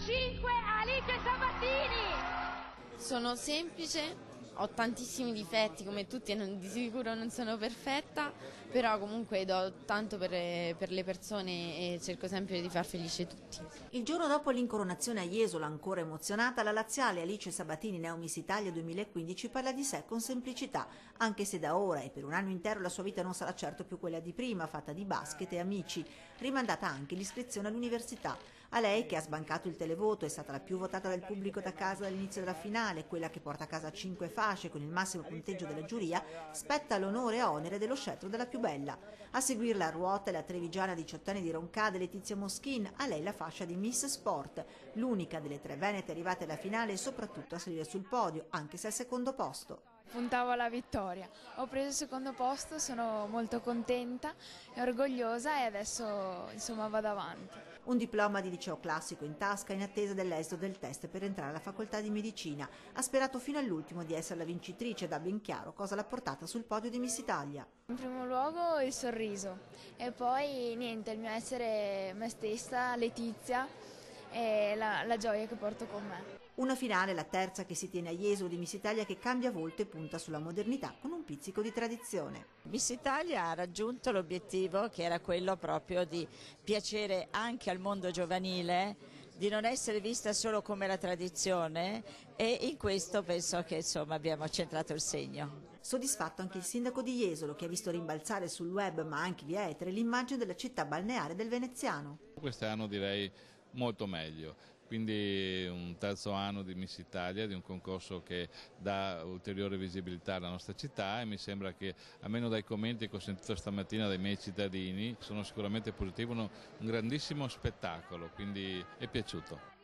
5 Alice Sabatini. Sono semplice, ho tantissimi difetti come tutti e di sicuro non sono perfetta, però comunque do tanto per le persone e cerco sempre di far felice tutti. Il giorno dopo l'incoronazione a Jesolo, ancora emozionata, la laziale Alice Sabatini Neo Miss Italia 2015 parla di sé con semplicità, anche se da ora e per un anno intero la sua vita non sarà certo più quella di prima, fatta di basket e amici, rimandata anche l'iscrizione all'università. A lei, che ha sbancato il televoto, è stata la più votata dal pubblico da casa dall'inizio della finale, quella che porta a casa 5 fasce con il massimo punteggio della giuria, spetta l'onore e onere dello scettro della più bella. A seguirla a ruota è la trevigiana 18 anni di Roncade Letizia Moschin, a lei la fascia di Miss Sport, l'unica delle 3 venete arrivate alla finale e soprattutto a salire sul podio, anche se al secondo posto. Puntavo alla vittoria, ho preso il secondo posto, sono molto contenta e orgogliosa e adesso insomma vado avanti. Un diploma di liceo classico in tasca in attesa dell'esito del test per entrare alla facoltà di medicina. Ha sperato fino all'ultimo di essere la vincitrice ed ha ben chiaro cosa l'ha portata sul podio di Miss Italia. In primo luogo il sorriso e poi niente, il mio essere me stessa, Letizia, e la gioia che porto con me. Una finale, la terza che si tiene a Jesolo di Miss Italia, che cambia volto e punta sulla modernità con un pizzico di tradizione. Miss Italia ha raggiunto l'obiettivo che era quello proprio di piacere anche al mondo giovanile, di non essere vista solo come la tradizione, e in questo penso che insomma abbiamo centrato il segno. Soddisfatto anche il sindaco di Jesolo, che ha visto rimbalzare sul web ma anche via etere l'immagine della città balneare del veneziano. Quest'anno direi molto meglio, quindi un terzo anno di Miss Italia, di un concorso che dà ulteriore visibilità alla nostra città, e mi sembra che, almeno dai commenti che ho sentito stamattina dai miei cittadini, sono sicuramente positivi, un grandissimo spettacolo, quindi è piaciuto.